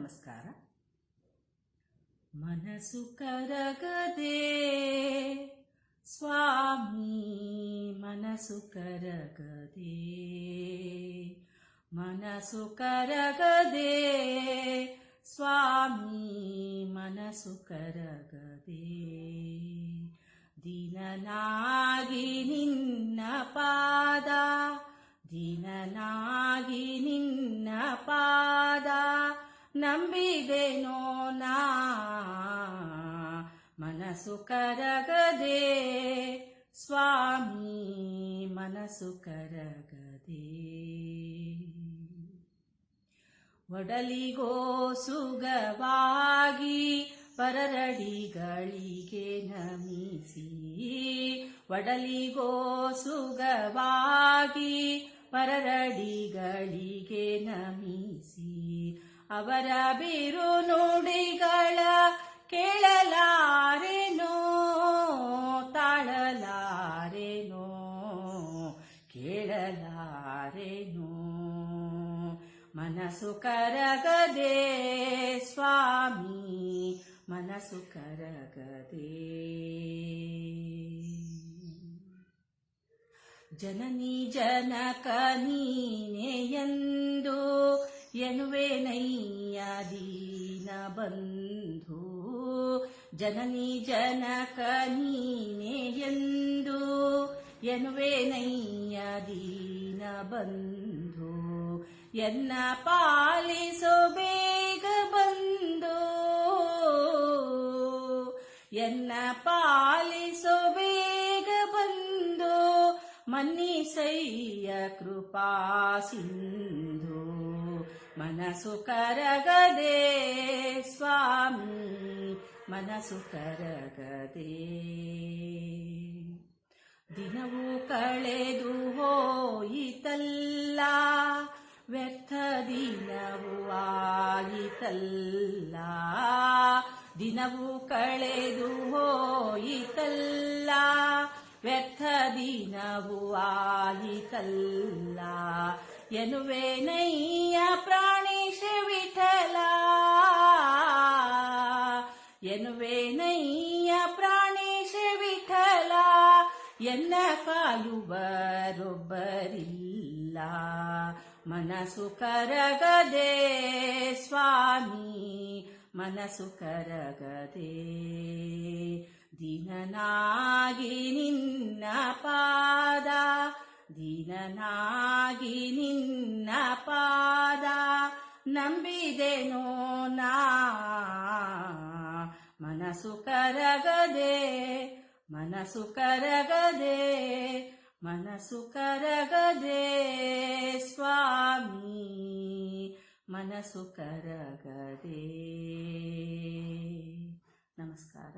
ನಮಸ್ಕಾರ. ಮನಸ್ಸು ಕರಗದೆ ಸ್ವಾಮಿ, ಮನಸ್ಸು ಕರಗದೆ, ಮನಸ್ಸು ಕರಗದೆ ಸ್ವಾಮಿ, ಮನಸ್ಸು ಕರಗದೆ. ದೀನನಾಗಿ ನಿನ್ನ ಪಾದ, ದೀನನಾಗಿ ನಿನ್ನ ಪಾದ ನಂಬಿದೆನೋ ನಾ, ಮನಸ್ಸು ಕರಗದೆ ಸ್ವಾಮಿ, ಮನಸ್ಸು ಕರಗದೆ. ಒಡಲಿಗೋ ಸುಗವಾಗಿ ಪರರಡಿಗಳಿಗೆ ನಮಿಸಿ, ಒಡಲಿಗೋ ಸುಗವಾಗಿ ಪರರಡಿಗಳಿಗೆ ನಮಿಸಿ, ಅವರ ಬಿರು ನುಡಿಗಳ ಕೇಳಲಾರೆನೋ, ತಾಳಲಾರೆನೋ, ಕೇಳಲಾರೆನೋ. ಮನಸ್ಸು ಕರಗದೆ ಸ್ವಾಮಿ, ಮನಸ್ಸು ಕರಗದೆ. ಜನನಿ ಜನಕ ನೀನೆ ಎಂದು ಎನ್ನುವೆನಯ್ಯ ದೀನ ಬಂಧು, ಜನನಿ ಜನಕ ನೀನೆ ಎಂದು ಎನ್ನುವೆನಯ್ಯ ದೀನ ಬಂಧು. ಎನ್ನ ಪಾಲಿಸೋ ಬೇಗ ಬಂದು, ಎನ್ನ ಪಾಲಿಸೋ ಬೇಗ ಬಂದು, ಮನ್ನಿಸಯ್ಯ ಕೃಪಾ ಸಿಂಧು. ಮನಸ್ಸು ಕರಗದೆ ಸ್ವಾಮಿ, ಮನಸ್ಸು ಕರಗದೆ. ದಿನವೂ ಕಳೆದು ಹೋಯಿತಲ್ಲ, ವ್ಯರ್ಥ ದಿನವೂ ಆಯಿತಲ್ಲ, ದಿನವೂ ಕಳೆದು ಹೋಯಿತಲ್ಲ, ವ್ಯರ್ಥ ದಿನವೂ ಆಯಿತಲ್ಲ. ಎನ್ನುವೆನಯ್ಯ ಪ್ರಾಣೇಶ ವಿಠಲ, ಎನ್ನುವೆನಯ್ಯ ಪ್ರಾಣೇಶ ವಿಠಲ. ಎನ್ನ ಕಾಯುವರೊಬ್ಬರಿಲ್ಲ, ಮನಸ್ಸು ಕರಗದೆ ಸ್ವಾಮಿ, ಮನಸ್ಸು ಕರಗದೆ. ದೀನನಾಗಿ ನಿನ್ನ ಪಾದ, ದೀನನಾಗಿ ನಿನ್ನ ಪಾದ ನಂಬಿದೆನೋ ನಾ, ಮನಸ್ಸು ಕರಗದೆ, ಮನಸ್ಸು ಕರಗದೆ, ಮನಸ್ಸು ಕರಗದೆ ಸ್ವಾಮಿ, ಮನಸ್ಸು ಕರಗದೆ. ನಮಸ್ಕಾರ.